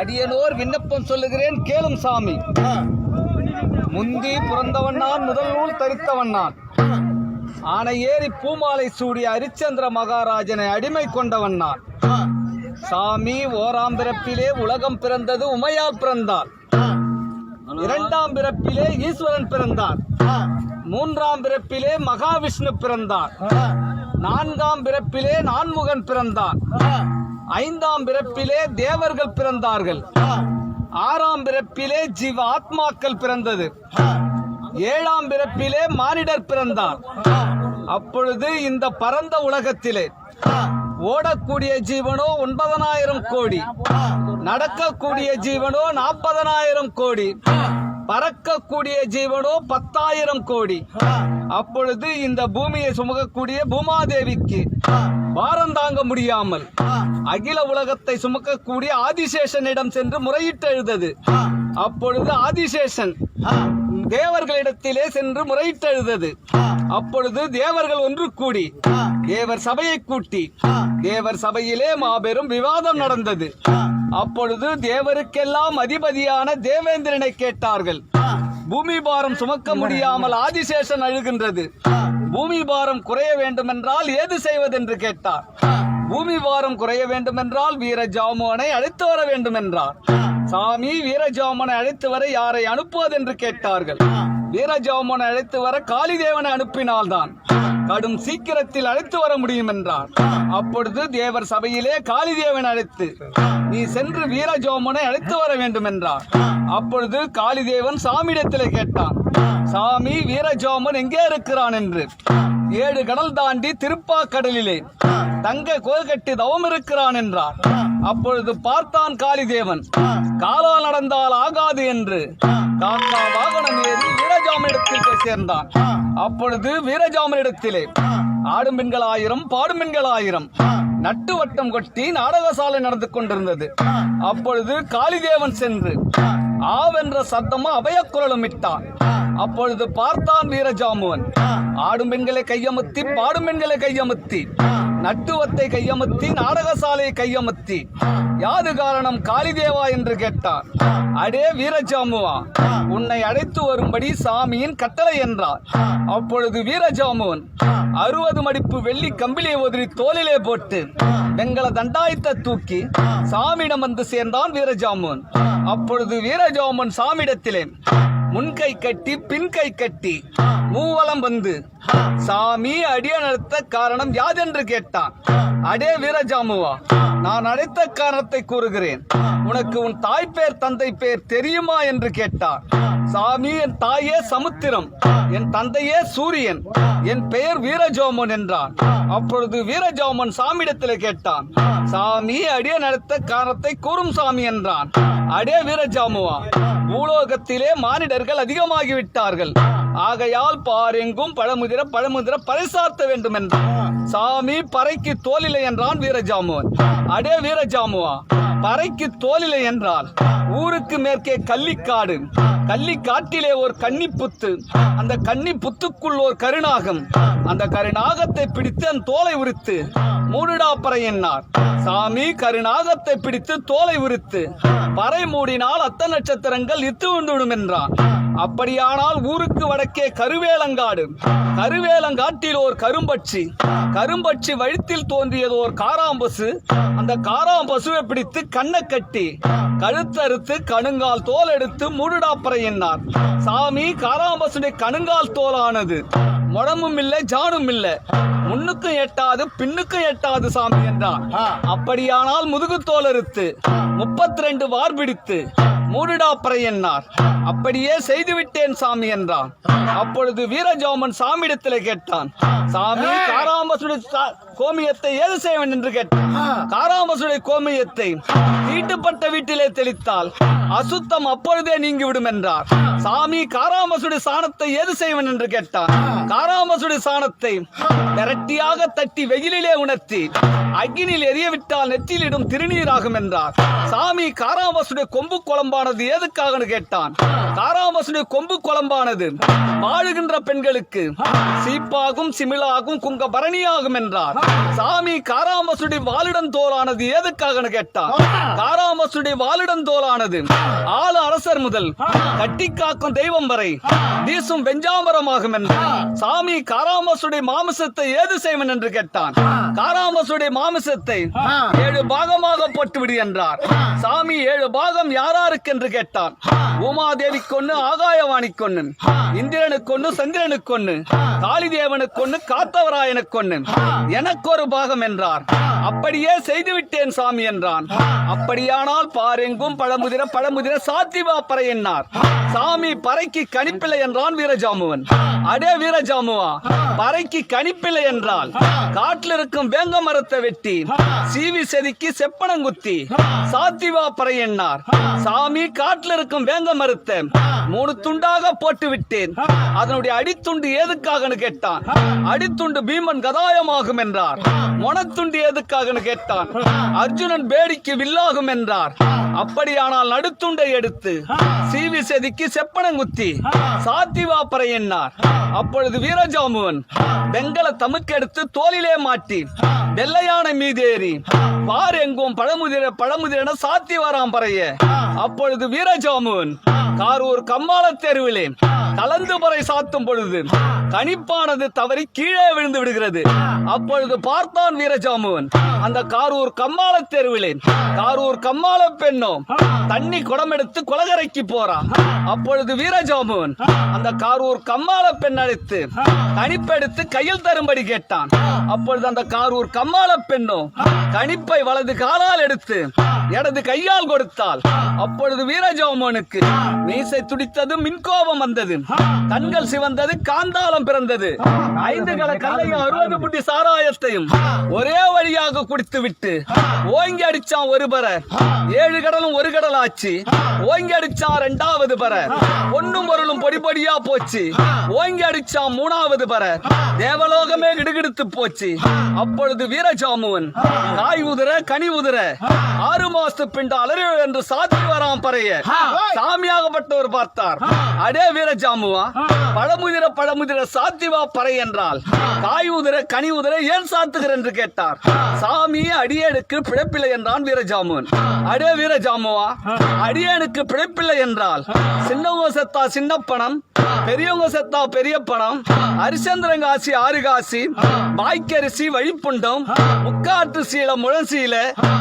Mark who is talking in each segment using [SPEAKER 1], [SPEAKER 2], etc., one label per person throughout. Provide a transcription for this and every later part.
[SPEAKER 1] அடியனோர் விண்ணப்பம் சொல்லுகிறேன் கேளும் சாமி. முந்தி பிறந்தவன் நான், முதல் நூல் தரித்தவன் நான். ஆனை ஏறி பூமாலை சூடிய ஹரிச்சந்திர மகாராஜனை அடிமை கொண்டவன் நான். சாமி, ஓராம் பிறப்பிலே உலகம் பிறந்தது, உமையால் பிறந்தார். இரண்டாம் பிறப்பிலே ஈஸ்வரன் பிறந்தார். மூன்றாம் பிறப்பிலே மகாவிஷ்ணு பிறந்தார். நான்காம் பிறப்பிலே நான்முகன் பிறந்தார். ஐந்தாம் பிறப்பிலே தேவர்கள் பிறந்தார்கள். ஆறாம் பிறப்பிலே ஜீவ ஆத்மாக்கள் பிறந்தது. ஏழாம் பிறப்பிலே மானிடர் பிறந்தார். அப்பொழுது இந்த பரந்த உலகத்திலே ஓடக்கூடிய ஜீவனோ 9,000 கோடி, நடக்கக்கூடிய ஜீவனோ 40,000 கோடி, பறக்கக்கூடிய ஜீவனோ 10,000 கோடி. அப்பொழுது இந்த பூமியை சுமக்கக்கூடிய பூமாதேவிக்கு பாரம் தாங்க முடியாமல் அகில உலகத்தை சுமக்கக்கூடிய ஆதிசேஷனிடம் சென்று முறையிட்டு எழுதது. அப்பொழுது ஆதிசேஷன் தேவர்களிடத்திலே சென்று முறையிட்டு எழுதது. அப்பொழுது தேவர்கள் ஒன்று கூடி தேவர் சபையை கூட்டி தேவர் சபையிலே மாபெரும் விவாதம் நடந்தது. அப்பொழுது தேவருக்கெல்லாம் அதிபதியான தேவேந்திரனை கேட்டார்கள். பூமி பாரம் சுமக்க முடியாமல் ஆதிசேஷன் அழுகின்றது. பூமி பாரம் குறைய வேண்டுமென்றால் ஏது செய்வதென்று கேட்டார். பூமி பாரம் குறைய வேண்டுமென்றால் வீரஜாமுவனை அழைத்து வர வேண்டுமென்றார். சாமி, வீரஜாமனை அழைத்து வர யாரை அனுப்புவதென்று கேட்டார்கள். வீரஜாமனை அழைத்து வர காளிதேவனை அனுப்பினால்தான் கடும் சீக்கிரத்தில் அழைத்து வர முடியும் என்றார். அப்பொழுது தேவர் சபையிலே காளிதேவன் அழைத்து நீ சென்று வீரஜாமனை அழைத்து வர வேண்டும் என்றார். அப்பொழுது காளிதேவன் சாமியிடத்திலே கேட்டான், சாமி, வீரஜாமன் எங்கே இருக்கிறான் என்று. 7 கடல் தாண்டி திருப்பாக்கடலிலே தங்க கோல் கட்டி தவம் இருக்கிறான் என்றார். அப்பொழுது பார்த்தான் காளிதேவன், காலால் நடந்தால் ஆகாது என்று காக்கா வாகனம் ஏறி வீரஜாமனிடத்தில் போய் சேர்ந்தான். அப்பொழுது வீரஜாமனிடத்திலே ஆடும் பெண்கள் 1000, பாடும் பெண்கள் 1000 நட்டு வட்டம் கொட்டி நாடகசாலை நடந்து கொண்டிருந்தது. அப்பொழுது காளிதேவன் சென்று ஆவென்ற சத்தமும் அபயக்குரலும் இட்டான். அப்பொழுது பார்த்தான் வீரஜாமுவன் ஆடும் பெண்களை கையமுத்தி, பாடும் பெண்களை கையமுத்தி, நட்டுவத்தை கையமுத்தி, நாடகசாலையை கையமுத்தி, யாது காரணம் காளிதேவா என்று கேட்டார். அடே வீரஜாமுவா, உன்னை அழைத்து வரும்படி சாமியின் கட்டளை என்றார். அப்பொழுது வீரஜாமுவன் 60 மடிப்பு வெள்ளி கம்பிலியை உதறி தோளிலே போட்டு வெங்கல தண்டாயத்தை தூக்கி சாமியிடம் வந்து சேர்ந்தான் வீரஜாமுவன். அப்பொழுது வீரஜாமுவன் சாமியிடத்திலே முன்கை கட்டி பின் கை கட்டி மூவலம் வந்து சாமி, அடிய நடத்த காரணம் யாதென்று கேட்டான். அடே வீரஜாமுவா, நான் அழைத்த காரணத்தை கூறுகிறேன். உனக்கு உன் தாய் பேர் தந்தை பேர் தெரியுமா என்று கேட்டார். சாமி, என் தாயே சமுத்திரம், என் தந்தையே சூரியன், என் பெயர் வீரஜாமுவன் என்றான். அப்பொழுது வீரஜாமுவன் சாமியிடத்தில் கேட்டான், சாமி, அடிய நடத்த காரணத்தை கூறும் சாமி என்றான். அடே வீரஜாமுவா, பூலோகத்திலே மானிடர்கள் அதிகமாகிவிட்டார்கள். ஆகையால் பாரெங்கும் பழமுதிர பறைசார்த்த வேண்டும் என்றான். சாமி, பறைக்கு தோலில்லை என்றான் வீரஜாமுவன். அடே வீரஜாமுவா, பறைக்கு தோலில்லை என்றால் ஊருக்கு மேற்கே கள்ளிக்காடு, கள்ளிக்காட்டிலே ஒரு கன்னி புத்து, அந்த கன்னி புத்துக்குள் ஒரு கருநாகம், அந்த கருநாகத்தை பிடித்து அந்த தோலை உரித்து மூடுடா பறை என்னார். சாமி, கருநாகத்தை பிடித்து தோலை உரித்து பறை மூடினால் அத்த நட்சத்திரங்கள் இத்து விடும் என்றான். அப்படியானால் ஊருக்கு வடக்கே கருவேலங்காடு, கருவேலங்காட்டில் ஒரு கரும்பட்சி, கரும்பட்சி வழித்தில் தோன்றியது ஒரு காராம்பசு, அந்த காராம்பசுவை பிடித்து கண்ணை கட்டி கழுத்தறுத்து கணுங்கால் தோல் எடுத்து மூடுடாப்பறை என்னார். சாமி, காராம்பசுடைய கணுங்கால் தோலானது முடமும் இல்லை ஜானும் இல்லை, முன்னுக்கும் எட்டாது பின்னுக்கும் எட்டாது சாமி என்றார். அப்படியானால் முதுகு தோல் அறுத்து 32 வார் பிடித்து மூடுடாப்பறை என்னார். அப்படியே செய்துவிட்டேன் சாமி என்றான். அப்பொழுது வீரஜாமன் சாமியிடத்தில் கேட்டான், சாமி, காராம்பசுடைய கோமியத்தை ஏது செய்வன் என்று கேட்டான். காராம்பசுடைய கோமியத்தை தீட்டுப்பட்ட வீட்டிலே தெளித்தால் அசுத்தம் அப்பொழுதே நீங்கிவிடும் என்றார். சாமி, காராம்பசுடைய சாணத்தை ஏது செய்வன் என்று கேட்டான். காராம்பசுடைய சாணத்தை விரட்டியாக தட்டி வெயிலிலே உணர்த்தி அக்கினில் எரியவிட்டால் நெற்றியிலிடும் திருநீராகும் என்றார். சாமி, காராம்பசுடைய கொம்பு குழம்பானது ஏதுக்காக கேட்டான். காராம்பசுடைய கொம்பு குழம்பானது வாழுகின்ற பெண்களுக்கு சீப்பாகும் சிமிழாகும் குங்க பரணியாகும் என்றார். சாமி காராம்பசுடைய வாலிடம் தோலானது எதுக்காக கேட்டார். காராம்பசுடைய வாலிடம் தோலானது ஆளு அரசர் முதல் கட்டி காக்கும் தெய்வம் வரை வீசும் வெஞ்சாமரமாகும் என்றார். சாமி காராம்பசுடைய மாமிசத்தை ஏது செய்வன் என்று கேட்டான். காராம்பசுடைய மாமிசத்தை 7 பாகமாக போட்டுவிடு என்றார். சாமி 7 பாகம் யாராருக்கு என்று கேட்டான். உமாதேவி கொன்னு, ஆகாயவாணி கொன்னு, இந்திரனுக்கு கொன்னு, சந்திரனுக்கு கொன்னு, காளிதேவனுக்கு கொன்னு, காத்தவராயனுக்கு கொன்னு, எனக்கு ஒரு பாகம் என்றார். அப்படியே செய்துவிட்டேன் சாமி என்றான். அப்படியானால் பாரெங்கும் பழமுதிர சாத்திவா பறை என்னார். சாமி பறைக்கு கணிப்பில்லை என்றான் வீரஜாமுவன். அடே வீரஜாமுவா, பறைக்கு கணிப்பில்லை என்றால் காட்டில் இருக்கும் வேங்க மரத்தை வெட்டி சீவி செதுக்கி செப்பனங்குத்தி சாத்திவா பறை என்னார். சாமி காட்டில் இருக்கும் வேங்க மரத்தை 3 துண்டாக போட்டு விட்டேன். அதனுடைய அடித்துண்டு ஏதுக்காக கேட்டான். அடித்துண்டு பீமன் கதாயமாகும் என்றார். மொனத்துண்டு எதுக்காக கேட்டான். அர்ஜுனன் பேடிக்கு வில்லாகும் என்றார். அப்படியானால் நடுத்துண்டை எடுத்து சீவி செதுக்கி செப்பனங்குத்தி சாத்திவா பறை என்னார். அப்பொழுது வீரஜாமுவன் வெங்கல தமுக்கெடுத்து தோளிலே மாட்டி வெள்ளையான மீதேறி பார் எங்கும் பழமுதிரென சாத்தி வராம் பறைய. அப்பொழுது வீரஜாமுவன் காரூர் கம்மாள தெருவிலே கலந்து பறை சாத்தும் பொழுது கணிப்பானது தவறி கீழே விழுந்து விடுகிறது. அப்பொழுது பார்த்தான் வீரஜாமுவன் அந்த காரூர் கம்மாள தெருவிலே காரூர் கம்மாள பெண்ணோ தண்ணி குடம் எடுத்து குளகரைக்கு போறான். அப்பொழுது வீரஜாமுவன் அந்த காரூர் கம்மாள பெண் அழைத்து கணிப்பெடுத்து கையில் தரும்படி கேட்டான். அப்பொழுது அந்த காரூர் கம்மாள பெண்ணோ கணிப்பை வலது காலால் எடுத்து இடது கையால் கொடுத்தாள். அப்பொழுது வீரஜாமுவனுக்கு மீசை துடித்தது, மின்கோபம் வந்தது, கண்கள் சிவந்தது, காந்தாளம் பிறந்தது. 5 கல கல்லையும் 60 புட்டி சாராயத்தையும் ஒரே வழியாக குடித்து விட்டு ஓங்கி அடிச்சான் ஒரு பர. 7 கடலும் 1 கடல் ஆச்சு. ஓங்கி அடிச்சான் 2வது பர. பொன்னும் பொருளும் பொடி பொடியா போச்சு. ஓங்கி அடிச்சான் 3வது பர. தேவலோகமே கிடுகிடுத்து போச்சு. அப்பொழுது வீரஜாமுவன் காய் உதிர கனி உதிர 6 மாசத்து பிண்ட அலறு என்று சாத்தி வராம் பறைய. சாமியாகப்பட்டவர் பார்த்தார். அடே வீரஜாமுவா, பழமுதிர சாத்திவா பறை என்றால் காய் உதிர கனி உதிர ஏன் சாத்துகிற என்று கேட்டார். சாமி அடியேனுக்கு பிழைப்பில்லை என்றான் வீரஜாமுவன். அடே வீரஜாமுவா, அடியேனுக்கு பிழைப்பில்லை என்றால் சின்னவங்க செத்தா சின்ன பணம், பெரியவங்க செத்தா பெரிய பணம், அரிசந்திரங்காசி 6 காசி, பாய்க்கரிசி வழிப்புண்டம், முக்காட்டு சீல முழசீல,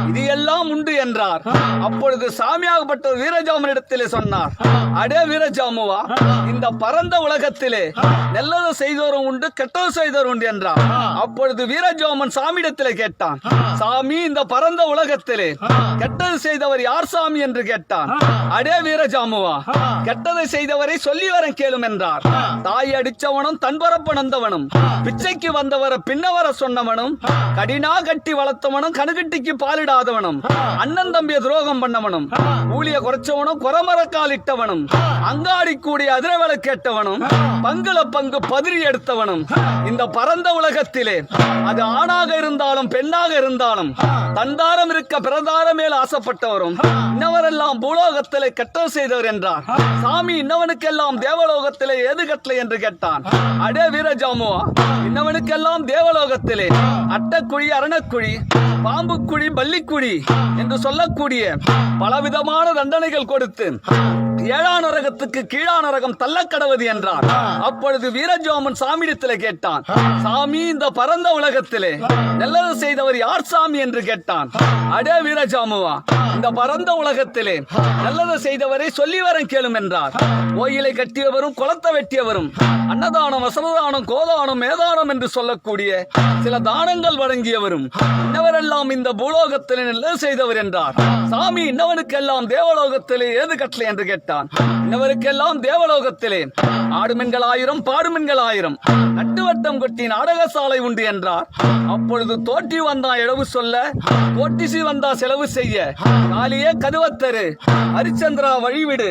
[SPEAKER 1] இது எல்லாம் உண்டு என்றார். அப்பொழுது சாமியாகப்பட்ட வீரஜாமுவனிடத்திலே சொன்னார். அடே வீரஜாமுவா, இந்த பரந்த உலகத்திலே நல்லது செய்தோரும் உண்டு, கெட்டது செய்தோரும் உண்டு என்றார். அப்பொழுது வீரஜாமுவன் சாமியிடத்திலே கேட்டான். சாமி, இந்த பரந்த உலகத்திலே கெட்டது செய்தவர் யார் சாமி என்று கேட்டான். அடே வீரஜாமுவா, கெட்டதை செய்தவரை சொல்லி வர கேளும் என்றார். தாய் அடிச்சவனும் தன்பரப்பு நந்தவனும், பிச்சைக்கு வந்தவரை பின்னவர சொன்னவனும், கடினா கட்டி வளர்த்தவனும், கணுகட்டிக்கு பாலிடாதவனும், அண்ணன் தம்பிய துரோகம் பண்ணவனும், ஊழிய குறைச்சவனும், குறமரக்கால் இட்டவனும், அங்காடி கூடிய அதிரவளை கேட்டவனும், பங்குல பங்கு பதிரி எடுத்தவனும், இந்த பரந்த உலகத்திலே அது ஆணாக இருந்தாலும் பெண்ணாக இருந்தாலும் தந்தாரம் இருக்க பிரதார மேல் ஆசைப்பட்டவரும், இன்னவரெல்லாம் பூலோகத்திலே கெட்டது செய்தவர் என்றார். சாமி, இன்னவனுக்கெல்லாம் தேவலோகத்திலே ஏது கட்டளை என்று கேட்டான். அடே வீரஜாமுவா, இன்னவனுக்கெல்லாம் தேவலோகத்திலே அட்டக்குழி, அரணக்குழி, பாம்புக்குழி, பள்ளிக்குழி என்று சொல்லக்கூடிய பலவிதமான தண்டனைகள் கொடுத்து 7ஆம் நரகத்துக்கு கீழான நரகம் தள்ளக்கடவது என்றார். அப்பொழுது வீரஜாமுவன் சாமியிடத்திலே கேட்டான். சாமி, இந்த பரந்த உலகத்திலே நல்லது செய்தவர் யார் சாமி என்று கேட்டான். அடே வீரஜாமுவா, இந்த பரந்த உலகத்திலே நல்லது செய்தவரை சொல்லி வர கேளும் என்றார். கோயிலை கட்டியவரும் குளத்தை வெட்டியவரும், அன்னதானம், வசனதானம், கோதானம், மேதானம் என்று சொல்லக்கூடிய சில தானங்கள் வழங்கியவரும், இன்னவரெல்லாம் இந்த பூலோகத்திலே நல்லது செய்தவர் என்றார். சாமி, இன்னவனுக்கெல்லாம் தேவலோகத்திலே ஏது கட்டளை என்று கேட்டான். இன்னவருக்கெல்லாம் தேவலோகத்திலே ஆடுமென்கள் 1000, பாடுமென்கள் 1000, நட்டுவட்டம் கொட்டி நாடகசாலை உண்டு என்றார். அப்பொழுது தோற்றி வந்தா இழவு சொல்ல, கோட்டிசி வந்தா செலவு செய்ய, காலியே கதுவத்தரு, ஹரிச்சந்திரா வழிவிடு,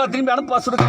[SPEAKER 1] திரும்பி அனுப்பா சுடுக்க.